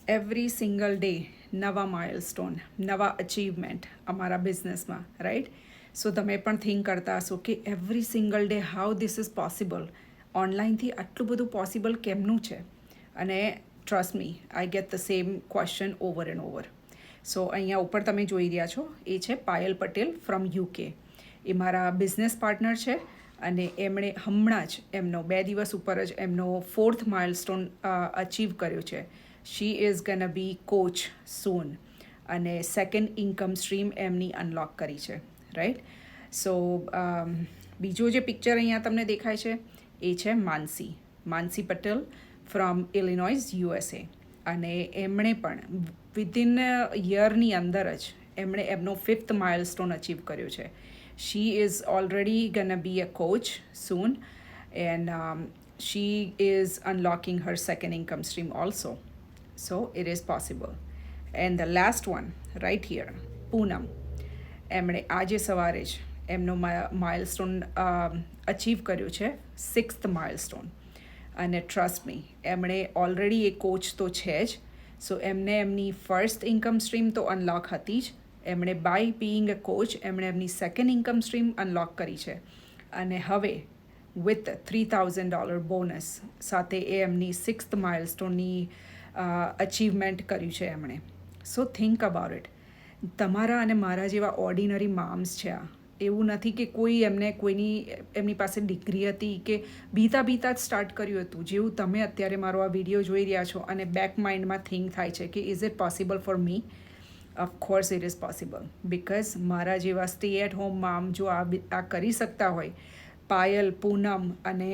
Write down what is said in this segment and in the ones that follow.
Every single day નવા milestone, નવા achievement અમારા બિઝનેસમાં, રાઈટ? સો તમે પણ થિંક કરતા હશો કે every single day how this is possible, ઓનલાઈનથી આટલું બધું પોસિબલ કેમનું છે? અને trust me, I get the same question over and over. So અહીંયા ઉપર તમે જોઈ રહ્યા છો, એ છે પાયલ પટેલ ફ્રોમ યુકે. એ મારા બિઝનેસ પાર્ટનર છે અને એમણે હમણાં જ એમનો 2 દિવસ ઉપર જ એમનો 4th માઇલસ્ટોન અચીવ કર્યો છે. She is gonna be coach soon અને સેકન્ડ ઇન્કમ સ્ટ્રીમ એમની અનલોક કરી છે, રાઈટ? સો બીજો જે પિક્ચર અહીંયા તમને દેખાય છે એ છે માનસી પટેલ ફ્રોમ ઇલિનોઇઝ યુએસએ. અને એમણે પણ વિધિન યરની અંદર જ એમણે એમનો 5th માઇલસ્ટોન અચીવ કર્યો છે. She is already gonna be a coach soon, and she is unlocking her second income stream also. So it is possible. And the last one, right here, Poonam. એમણે આજે સવારે જ એમનો milestone achieve કર્યો છે, 6th milestone. અને trust મી, એમણે already એ coach તો છે જ. સો એમને એમની ફર્સ્ટ ઇન્કમ સ્ટ્રીમ તો અનલોક હતી જ. એમણે બાય બીઈંગ અ કોચ એમણે એમની સેકન્ડ ઇન્કમ સ્ટ્રીમ અનલોક કરી છે. અને હવે વિથ $3,000 બોનસ સાથે એ એમની 6th માઇલસ્ટોનની અચીવમેન્ટ કર્યું છે એમણે. સો થિંક અબાઉટ ઇટ. તમારા અને મારા જેવા ઓર્ડિનરી મામ્સ છે આ. એવું નથી કે એમની પાસે ડિગ્રી હતી કે બીતા જ સ્ટાર્ટ કર્યું હતું. જેવું તમે અત્યારે મારો આ વિડીયો જોઈ રહ્યા છો અને બેક માઇન્ડમાં થિંક થાય છે કે is it possible for me? Of course it is possible, because મારા જેવા સ્ટે એટ હોમ મામ જો આ કરી શકતા હોય, પાયલ, પૂનમ અને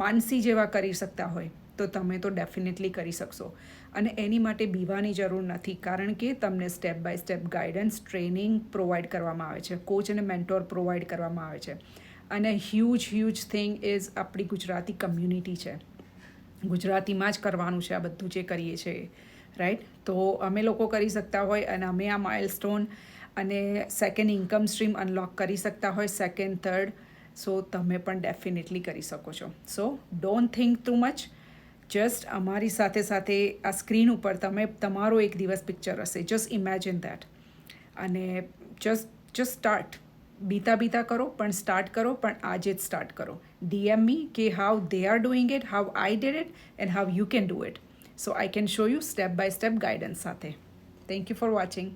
માનસી જેવા કરી શકતા હોય, તો તમે તો ડેફિનેટલી કરી શકશો. અને એની માટે બીવાની જરૂર નથી, કારણ કે તમને step by step guidance, training provide કરવામાં આવે છે, કોચ અને મેન્ટોર પ્રોવાઈડ કરવામાં આવે છે. અને હ્યુજ થિંગ ઇઝ આપણી ગુજરાતી કમ્યુનિટી છે. ગુજરાતીમાં જ કરવાનું છે આ બધું જે કરીએ છીએ, રાઈટ? તો અમે લોકો કરી શકતા હોય અને અમે આ માઇલસ્ટોન અને સેકન્ડ ઇન્કમ સ્ટ્રીમ અનલોક કરી શકતા હોય, સેકન્ડ, થર્ડ. સો તમે પણ ડેફિનેટલી કરી શકો છો. સો don't think too much. Just અમારી સાથે આ સ્ક્રીન ઉપર તમારો એક દિવસ પિક્ચર હશે. Just imagine that. અને જસ્ટ સ્ટાર્ટ. બીતા કરો, પણ સ્ટાર્ટ કરો, પણ આજે જ સ્ટાર્ટ કરો. DM મી કે how they are doing it, how I did it, and how you can do it. So I can show you step by step guidance સાથે. Thank you for watching.